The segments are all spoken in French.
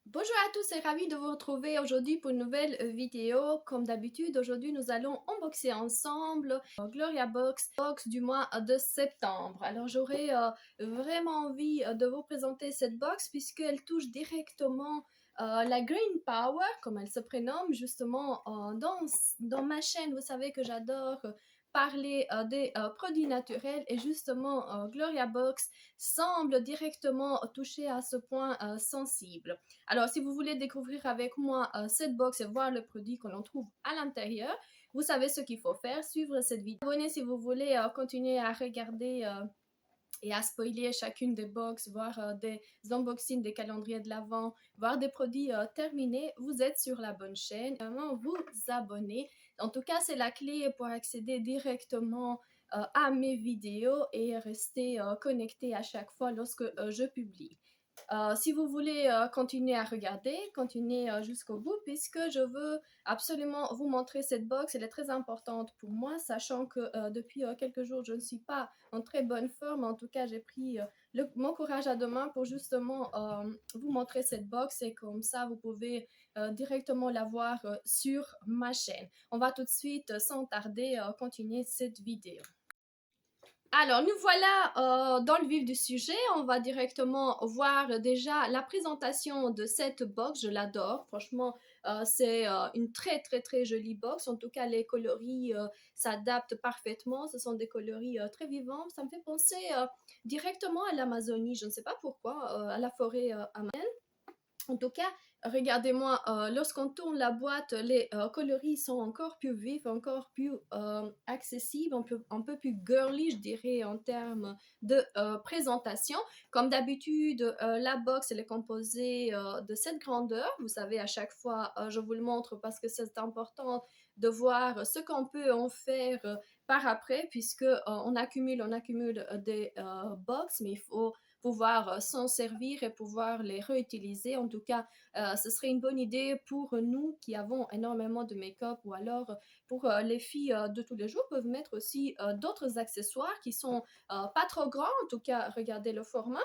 Bonjour à tous et ravi de vous retrouver aujourd'hui pour une nouvelle vidéo. Comme d'habitude, aujourd'hui nous allons unboxer ensemble Gloria Box du mois de septembre. Alors j'aurais vraiment envie de vous présenter cette box puisqu'elle touche directement la Green Power, comme elle se prénomme justement dans ma chaîne. Vous savez que j'adore parler des produits naturels et justement Gloria Box semble directement toucher à ce point sensible. Alors, si vous voulez découvrir avec moi cette box et voir le produit que l'on trouve à l'intérieur, vous savez ce qu'il faut faire, suivre cette vidéo. Abonnez si vous voulez continuer à regarder et à spoiler chacune des box, voir des unboxings, des calendriers de l'Avent, voir des produits terminés, vous êtes sur la bonne chaîne. Vraiment, vous abonner. En tout cas, c'est la clé pour accéder directement à mes vidéos et rester connecté à chaque fois lorsque je publie. Si vous voulez continuer à regarder, continuez jusqu'au bout puisque je veux absolument vous montrer cette box. Elle est très importante pour moi, sachant que depuis quelques jours, je ne suis pas en très bonne forme. En tout cas, j'ai pris mon courage à deux mains pour justement vous montrer cette box et comme ça, vous pouvez directement la voir sur ma chaîne. On va tout de suite, sans tarder, continuer cette vidéo. Alors, nous voilà dans le vif du sujet. On va directement voir déjà la présentation de cette box. Je l'adore. Franchement, c'est une très jolie box. En tout cas, les coloris s'adaptent parfaitement. Ce sont des coloris très vivants. Ça me fait penser directement à l'Amazonie. Je ne sais pas pourquoi, à la forêt amazonienne. En tout cas, regardez-moi, lorsqu'on tourne la boîte, les coloris sont encore plus vifs, encore plus accessibles, un peu plus girly, je dirais, en termes de présentation. Comme d'habitude, la box, elle est composée de cette grandeur. Vous savez, à chaque fois, je vous le montre parce que c'est important de voir ce qu'on peut en faire par après, puisque on accumule des box, mais il faut pouvoir s'en servir et pouvoir les réutiliser. En tout cas, ce serait une bonne idée pour nous qui avons énormément de make-up ou alors pour les filles de tous les jours peuvent mettre aussi d'autres accessoires qui sont pas trop grands. En tout cas, regardez le format.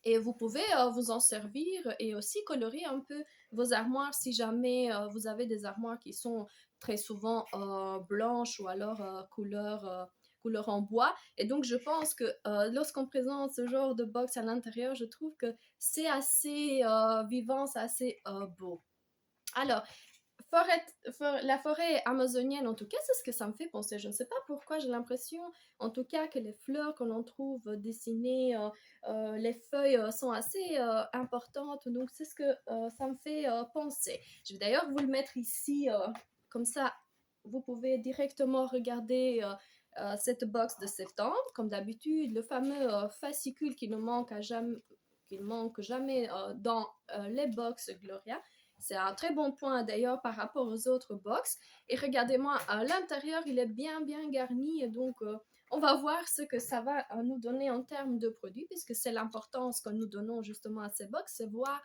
Et vous pouvez vous en servir et aussi colorer un peu vos armoires si jamais vous avez des armoires qui sont très souvent blanches ou alors couleur en bois. Et donc, je pense que lorsqu'on présente ce genre de box à l'intérieur, je trouve que c'est assez vivant, c'est assez beau. Alors, la forêt amazonienne, en tout cas, c'est ce que ça me fait penser. Je ne sais pas pourquoi, j'ai l'impression, en tout cas, que les fleurs que l'on trouve dessinées, les feuilles sont assez importantes. Donc, c'est ce que ça me fait penser. Je vais d'ailleurs vous le mettre ici, comme ça, vous pouvez directement regarder cette box de septembre. Comme d'habitude, le fameux fascicule qui ne manque jamais dans les box Gloria. C'est un très bon point d'ailleurs par rapport aux autres box. Et regardez-moi, à l'intérieur, il est bien garni. Et donc, on va voir ce que ça va nous donner en termes de produits, puisque c'est l'importance que nous donnons justement à ces box, c'est voir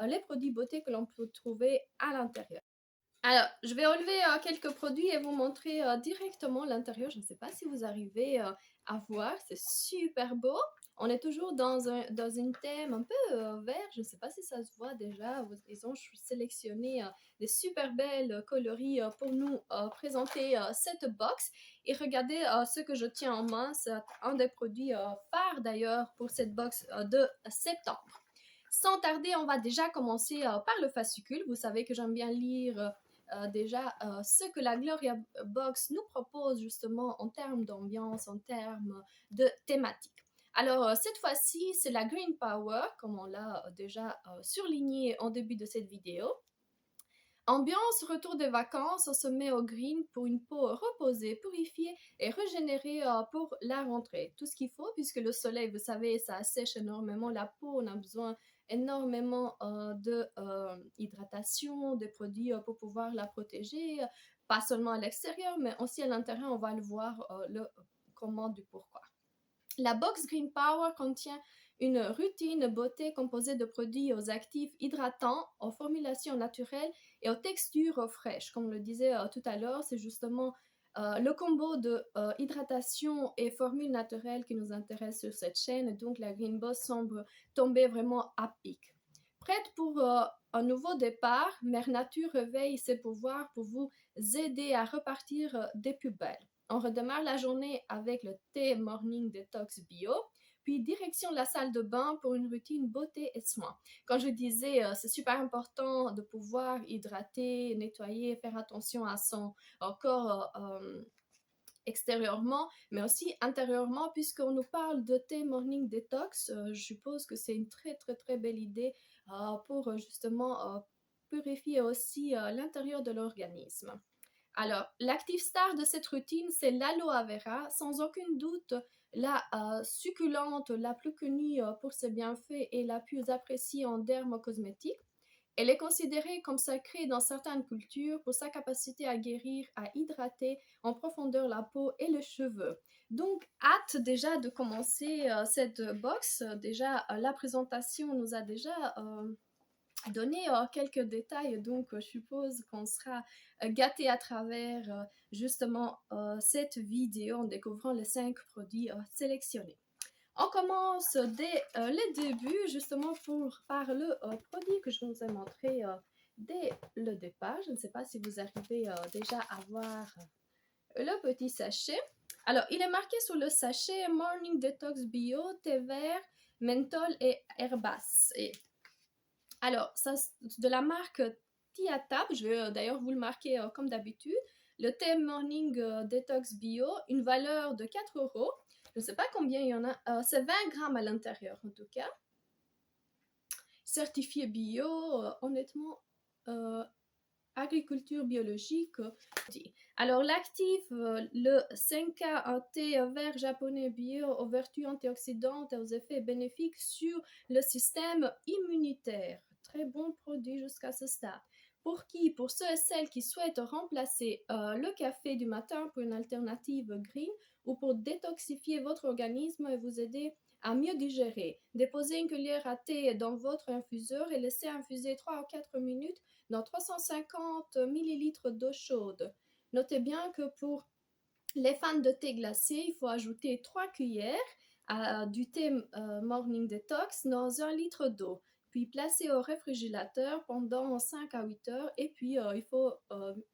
les produits beauté que l'on peut trouver à l'intérieur. Alors, je vais enlever quelques produits et vous montrer directement l'intérieur. Je ne sais pas si vous arrivez à voir, c'est super beau. On est toujours dans une thème un peu vert. Je ne sais pas si ça se voit déjà. Ils ont sélectionné des super belles coloris pour nous présenter cette box. Et regardez ce que je tiens en main. C'est un des produits phares d'ailleurs pour cette box de septembre. Sans tarder, on va déjà commencer par le fascicule. Vous savez que j'aime bien lire déjà ce que la Gloria Box nous propose justement en termes d'ambiance, en termes de thématique. Alors, cette fois-ci, c'est la Green Power, comme on l'a déjà surligné en début de cette vidéo. Ambiance, retour des vacances, on se met au green pour une peau reposée, purifiée et régénérée pour la rentrée. Tout ce qu'il faut, puisque le soleil, vous savez, ça assèche énormément la peau, on a besoin énormément de hydratation, des produits pour pouvoir la protéger, pas seulement à l'extérieur, mais aussi à l'intérieur, on va le voir le comment du pourquoi. La box Green Power contient une routine beauté composée de produits aux actifs hydratants, aux formulations naturelles et aux textures fraîches. Comme le disait tout à l'heure, c'est justement le combo de hydratation et formule naturelle qui nous intéresse sur cette chaîne. Et donc, la Green Boss semble tomber vraiment à pic. Prête pour un nouveau départ, Mère Nature réveille ses pouvoirs pour vous aider à repartir des plus belles. On redémarre la journée avec le thé Morning Detox Bio, puis direction la salle de bain pour une routine beauté et soins. Quand je disais, c'est super important de pouvoir hydrater, nettoyer, faire attention à son corps extérieurement, mais aussi intérieurement, puisqu'on nous parle de thé morning detox. Je suppose que c'est une très belle idée pour justement purifier aussi l'intérieur de l'organisme. Alors, l'active star de cette routine, c'est l'aloe vera, sans aucun doute la succulente la plus connue pour ses bienfaits et la plus appréciée en dermocosmétique. Elle est considérée comme sacrée dans certaines cultures pour sa capacité à guérir, à hydrater en profondeur la peau et les cheveux. Donc, hâte déjà de commencer cette box. Déjà, la présentation nous a déjà donné quelques détails, donc je suppose qu'on sera gâté à travers justement cette vidéo en découvrant les 5 produits sélectionnés. On commence dès le début, justement par le produit que je vous ai montré dès le départ. Je ne sais pas si vous arrivez déjà à voir le petit sachet. Alors, il est marqué sur le sachet Morning Detox Bio, thé vert, menthol et herbacées. Alors, ça, de la marque Tiatab, je vais d'ailleurs vous le marquer comme d'habitude. Le thé Morning Detox Bio, une valeur de 4 euros. Je ne sais pas combien il y en a. C'est 20 grammes à l'intérieur, en tout cas. Certifié bio, honnêtement, agriculture biologique. Alors, l'actif, le 5K, un thé vert japonais bio aux vertus antioxydantes et aux effets bénéfiques sur le système immunitaire. Très bon produit jusqu'à ce stade. Pour qui? Pour ceux et celles qui souhaitent remplacer le café du matin pour une alternative green ou pour détoxifier votre organisme et vous aider à mieux digérer. Déposez une cuillère à thé dans votre infuseur et laissez infuser 3 ou 4 minutes dans 350 ml d'eau chaude. Notez bien que pour les fans de thé glacé, il faut ajouter 3 cuillères du thé Morning Detox dans 1 litre d'eau. Puis placer au réfrigérateur pendant 5 à 8 heures et puis il faut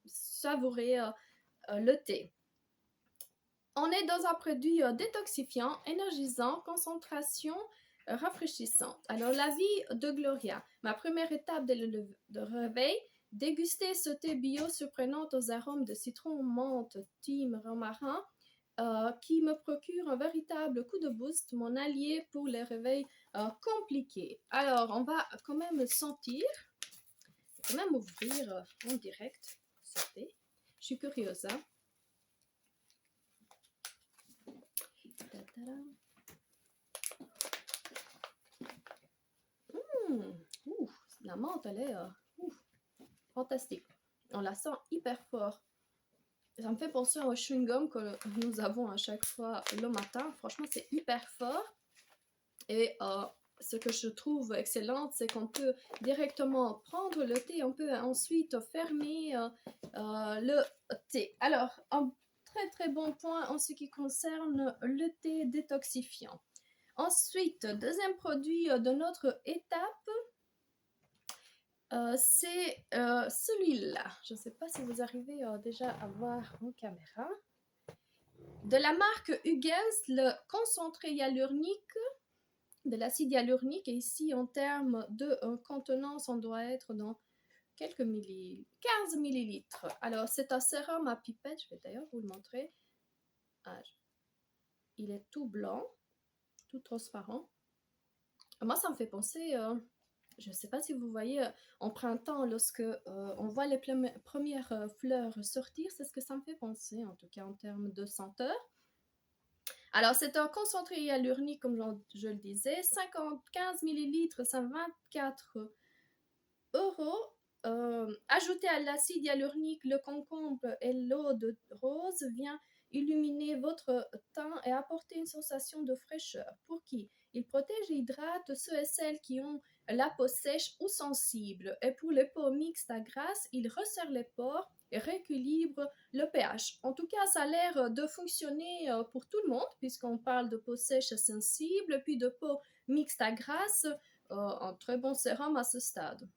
savourer le thé. On est dans un produit détoxifiant, énergisant, concentration rafraîchissante. Alors, la vie de Gloria. Ma première étape de réveil, déguster ce thé bio surprenant aux arômes de citron, menthe, thym, romarin, qui me procure un véritable coup de boost, mon allié pour les réveils compliqués. Alors, on va quand même le sentir. Je vais quand même ouvrir en direct ce thé. Je suis curieuse, hein? La menthe, elle est fantastique. On la sent hyper fort. Ça me fait penser au chewing-gum que nous avons à chaque fois le matin. Franchement, c'est hyper fort. Et ce que je trouve excellent, c'est qu'on peut directement prendre le thé. On peut ensuite fermer le thé. Alors, un très bon point en ce qui concerne le thé détoxifiant. Ensuite, deuxième produit de notre étape, c'est celui-là. Je ne sais pas si vous arrivez déjà à voir en caméra. De la marque Hugens, le concentré hyaluronique, de l'acide hyaluronique. Et ici, en termes de contenance, on doit être dans quelques 15 millilitres. Alors, c'est un sérum à pipette. Je vais d'ailleurs vous le montrer. Il est tout blanc, tout transparent. Moi, ça me fait penser... je ne sais pas si vous voyez en printemps, lorsque on voit les premières fleurs sortir, c'est ce que ça me fait penser, en tout cas en termes de senteur. Alors, c'est un concentré hyaluronique, comme je le disais, 15 ml, c'est 24 euros. Ajouté à l'acide hyaluronique, le concombre et l'eau de rose vient illuminer votre teint et apporter une sensation de fraîcheur. Pour qui? Il protège et hydrate ceux et celles qui ont la peau sèche ou sensible. Et pour les peaux mixtes à grasse, il resserre les pores et rééquilibre le pH. En tout cas, ça a l'air de fonctionner pour tout le monde, puisqu'on parle de peau sèche et sensible, puis de peau mixte à grasse, un très bon sérum à ce stade.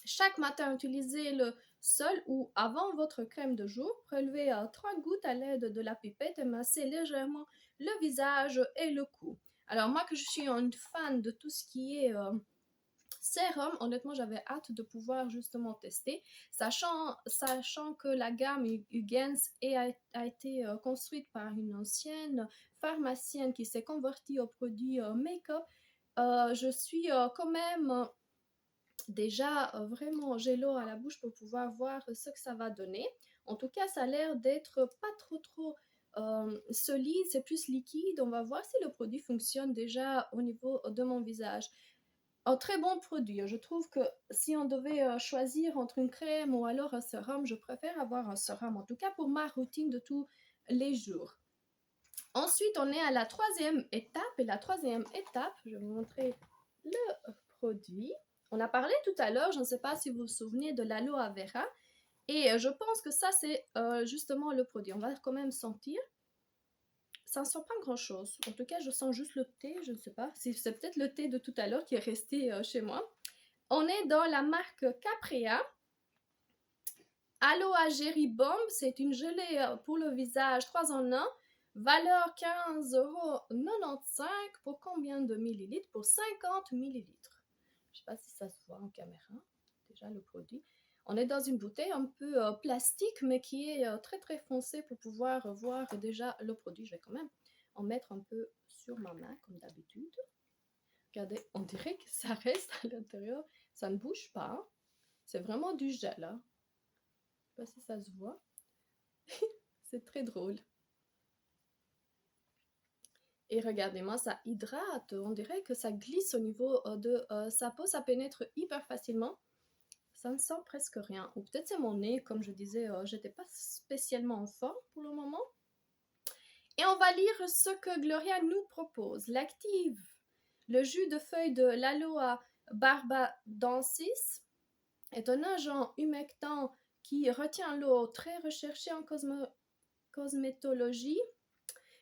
Chaque matin, utilisez-le seul ou avant votre crème de jour. Prélevez 3 gouttes à l'aide de la pipette et massez légèrement le visage et le cou. Alors moi que je suis une fan de tout ce qui est sérum, honnêtement j'avais hâte de pouvoir justement tester, sachant que la gamme Hugens a été construite par une ancienne pharmacienne qui s'est convertie au produit make-up. Je suis quand même déjà vraiment j'ai l'eau à la bouche pour pouvoir voir ce que ça va donner. En tout cas, ça a l'air d'être pas trop solide, c'est plus liquide. On va voir si le produit fonctionne déjà au niveau de mon visage. Un très bon produit. Je trouve que si on devait choisir entre une crème ou alors un sérum, je préfère avoir un sérum, en tout cas pour ma routine de tous les jours. Ensuite, on est à la troisième étape. Et la troisième étape, je vais vous montrer le produit. On a parlé tout à l'heure, je ne sais pas si vous vous souvenez de l'aloe vera. Et je pense que ça, c'est justement le produit. On va quand même sentir. Ça ne sent pas grand-chose. En tout cas, je sens juste le thé, je ne sais pas. C'est peut-être le thé de tout à l'heure qui est resté chez moi. On est dans la marque Caprea. Aloe Jerry Bomb, c'est une gelée pour le visage 3 en 1. Valeur 15,95 € pour combien de millilitres? Pour 50 millilitres. Je ne sais pas si ça se voit en caméra, déjà le produit. On est dans une bouteille un peu plastique, mais qui est très foncée pour pouvoir voir déjà le produit. Je vais quand même en mettre un peu sur ma main, comme d'habitude. Regardez, on dirait que ça reste à l'intérieur. Ça ne bouge pas. C'est vraiment du gel. Hein. Je ne sais pas si ça se voit. C'est très drôle. Et regardez-moi, ça hydrate. On dirait que ça glisse au niveau de sa peau. Ça pénètre hyper facilement. Ça ne sent presque rien. Ou peut-être c'est mon nez, comme je disais, j'étais pas spécialement en forme pour le moment. Et on va lire ce que Gloria nous propose. L'active, le jus de feuilles de l'Aloe barbadensis, est un agent humectant qui retient l'eau, très recherché en cosmétologie,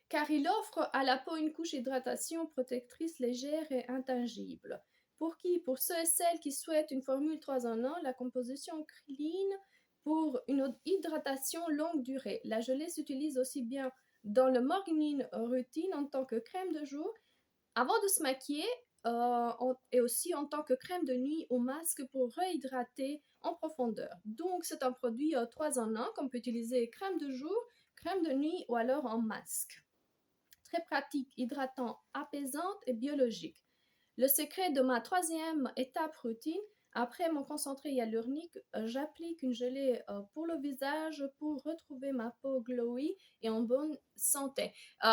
car il offre à la peau une couche d'hydratation protectrice légère et intangible. Pour qui? Pour ceux et celles qui souhaitent une formule 3 en 1, la composition clean pour une hydratation longue durée. La gelée s'utilise aussi bien dans le morning routine en tant que crème de jour, avant de se maquiller, et aussi en tant que crème de nuit ou masque pour réhydrater en profondeur. Donc c'est un produit 3 en 1 qu'on peut utiliser crème de jour, crème de nuit ou alors en masque. Très pratique, hydratant, apaisante et biologique. Le secret de ma troisième étape routine, après mon concentré hyaluronique, j'applique une gelée pour le visage pour retrouver ma peau glowy et en bonne santé.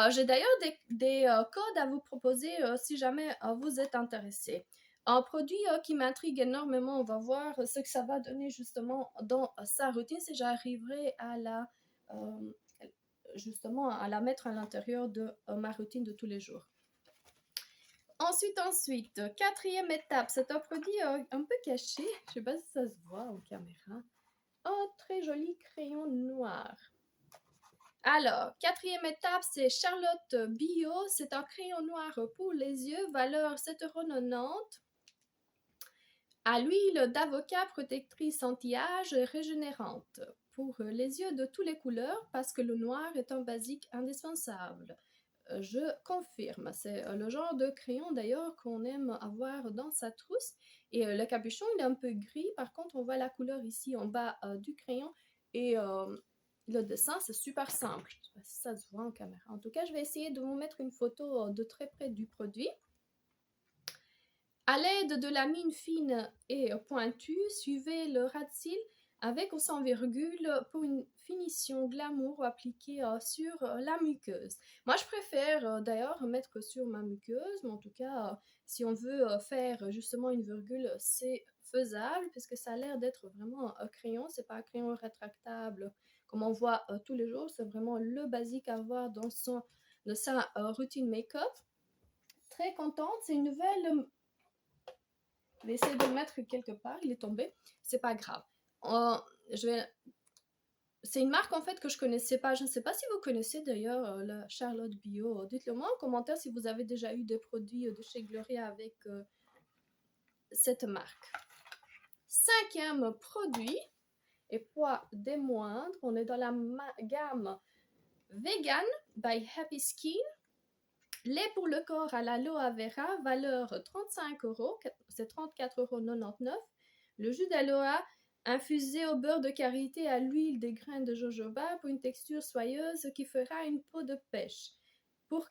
J'ai d'ailleurs des codes à vous proposer si jamais vous êtes intéressé. Un produit qui m'intrigue énormément, on va voir ce que ça va donner justement dans sa routine si j'arriverai à la justement à la mettre à l'intérieur de ma routine de tous les jours. Ensuite, quatrième étape, c'est un produit un peu caché, je ne sais pas si ça se voit en caméra. Un très joli crayon noir. Alors, quatrième étape, c'est Charlotte Bio, c'est un crayon noir pour les yeux, valeur 7,90 € à l'huile d'avocat protectrice anti-âge régénérante pour les yeux de toutes les couleurs parce que le noir est un basique indispensable. Je confirme, c'est le genre de crayon d'ailleurs qu'on aime avoir dans sa trousse et le capuchon il est un peu gris, par contre on voit la couleur ici en bas du crayon et le dessin c'est super simple, je ne sais pas si ça se voit en caméra, en tout cas je vais essayer de vous mettre une photo de très près du produit. À l'aide de la mine fine et pointue, suivez le ras de cils avec ou sans virgule pour une finition glamour appliquée sur la muqueuse. Moi, je préfère d'ailleurs mettre sur ma muqueuse, mais en tout cas, si on veut faire justement une virgule, c'est faisable puisque ça a l'air d'être vraiment un crayon. C'est pas un crayon rétractable comme on voit tous les jours. C'est vraiment le basique à avoir dans sa routine make-up. Très contente. C'est une nouvelle. Je vais essayer de le mettre quelque part, il est tombé, c'est pas grave. C'est une marque en fait que je connaissais pas, je ne sais pas si vous connaissez d'ailleurs la Charlotte Bio. Dites-le moi en commentaire si vous avez déjà eu des produits de chez Gloria avec cette marque. 5e produit, et pas des moindres, on est dans la gamme Vegan by Happy Skin. Lait pour le corps à l'aloe vera, valeur 35 €, c'est 34,99 €. Le jus d'aloe infusé au beurre de karité et à l'huile des graines de jojoba pour une texture soyeuse qui fera une peau de pêche. Pour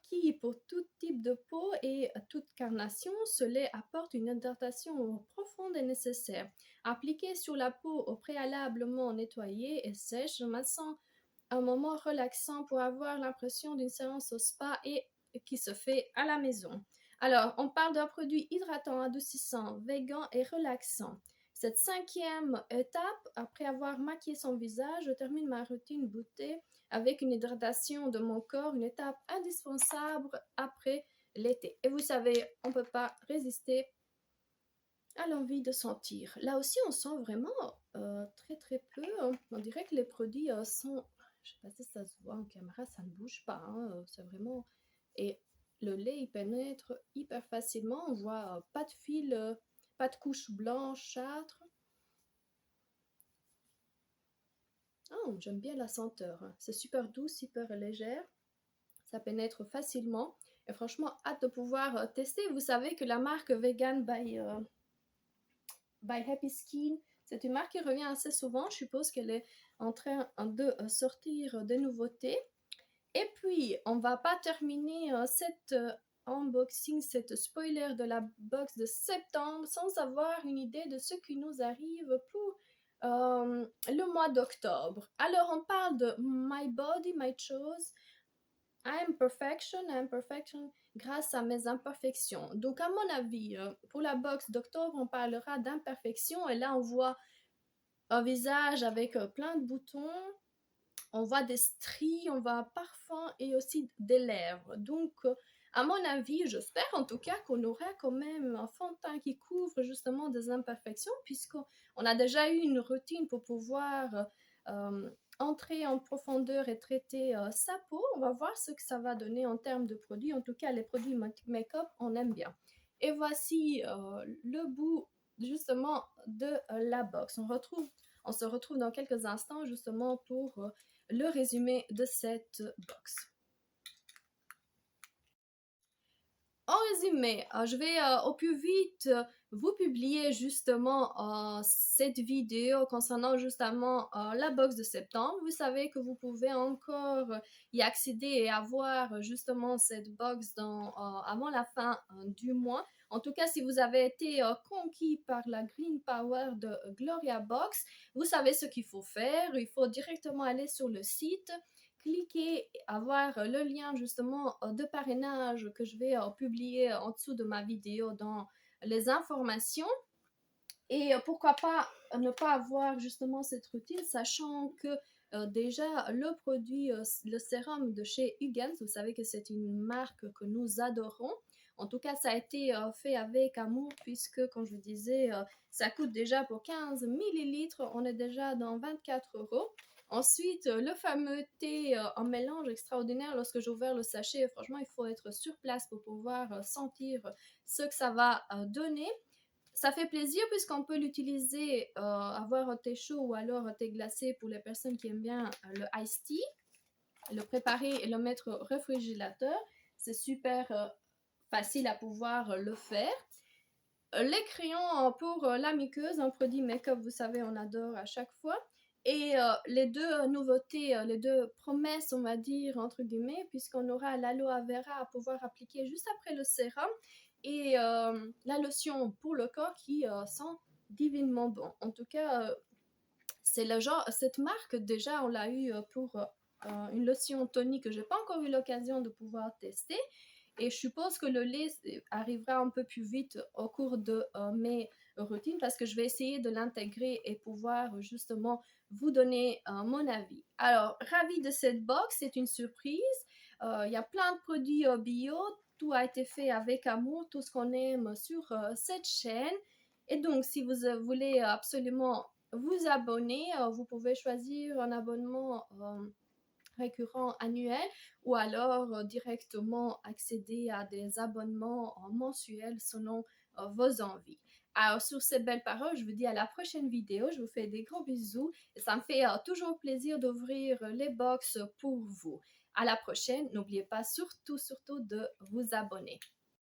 tout type de peau et toute carnation, ce lait apporte une hydratation profonde et nécessaire. Appliqué sur la peau au préalablement nettoyée et sèche, je massant un moment relaxant pour avoir l'impression d'une séance au spa et qui se fait à la maison. Alors, on parle d'un produit hydratant, adoucissant, végan et relaxant. Cette 5e étape, après avoir maquillé son visage, je termine ma routine beauté avec une hydratation de mon corps, une étape indispensable après l'été. Et vous savez, on ne peut pas résister à l'envie de sentir. Là aussi, on sent vraiment très très peu. On dirait que les produits sont... Je ne sais pas si ça se voit en caméra, ça ne bouge pas. C'est vraiment... Et le lait, il pénètre hyper facilement. On voit pas de fil, pas de couche blanchâtre. Oh, j'aime bien la senteur. C'est super doux, super légère. Ça pénètre facilement. Et franchement, hâte de pouvoir tester. Vous savez que la marque Vegan by Happy Skin, c'est une marque qui revient assez souvent. Je suppose qu'elle est en train de sortir des nouveautés. Et puis, on va pas terminer cette unboxing, cette spoiler de la box de septembre sans avoir une idée de ce qui nous arrive pour le mois d'octobre. Alors, on parle de My Body, My Choice. I'm perfection grâce à mes imperfections. Donc, à mon avis, pour la box d'octobre, on parlera d'imperfections. Et là, on voit un visage avec plein de boutons. On voit des stries, on voit un parfum et aussi des lèvres. Donc, à mon avis, j'espère en tout cas qu'on aura quand même un fond de teint qui couvre justement des imperfections, puisqu'on a déjà eu une routine pour pouvoir entrer en profondeur et traiter sa peau. On va voir ce que ça va donner en termes de produits. En tout cas, les produits make-up, on aime bien. Et voici le bout justement de la box. On se retrouve dans quelques instants justement pour le résumé de cette box. En résumé, je vais au plus vite vous publier justement cette vidéo concernant justement la box de septembre. Vous savez que vous pouvez encore y accéder et avoir justement cette box avant la fin du mois. En tout cas, si vous avez été conquis par la Green Power de Gloria Box, vous savez ce qu'il faut faire. Il faut directement aller sur le site, cliquez, avoir le lien justement de parrainage que je vais publier en dessous de ma vidéo dans les informations. Et pourquoi pas ne pas avoir justement cette routine, sachant que déjà le produit, le sérum de chez Hugens, vous savez que c'est une marque que nous adorons. En tout cas, ça a été fait avec amour puisque, comme je vous disais, ça coûte déjà pour 15 millilitres, on est déjà dans 24 €. Ensuite, le fameux thé en mélange extraordinaire, lorsque j'ai ouvert le sachet, franchement, il faut être sur place pour pouvoir sentir ce que ça va donner. Ça fait plaisir puisqu'on peut l'utiliser, avoir un thé chaud ou alors un thé glacé pour les personnes qui aiment bien le iced tea, le préparer et le mettre au réfrigérateur. C'est super facile à pouvoir le faire. Les crayons pour la muqueuse, un produit make-up, vous savez, on adore à chaque fois. Et les deux nouveautés, les deux promesses, on va dire, entre guillemets, puisqu'on aura l'aloe vera à pouvoir appliquer juste après le sérum et la lotion pour le corps qui sent divinement bon. En tout cas, c'est le genre, cette marque, déjà, on l'a eu pour une lotion tonique que je n'ai pas encore eu l'occasion de pouvoir tester. Et je suppose que le lait arrivera un peu plus vite au cours de mes routines parce que je vais essayer de l'intégrer et pouvoir justement vous donner mon avis. Alors, ravie de cette box, c'est une surprise. Il y a plein de produits bio, tout a été fait avec amour, tout ce qu'on aime sur cette chaîne. Et donc, si vous voulez absolument vous abonner, vous pouvez choisir un abonnement récurrent annuel ou alors directement accéder à des abonnements mensuels selon vos envies. Alors sur ces belles paroles, je vous dis à la prochaine vidéo. Je vous fais des gros bisous. Et ça me fait toujours plaisir d'ouvrir les box pour vous. À la prochaine. N'oubliez pas surtout de vous abonner.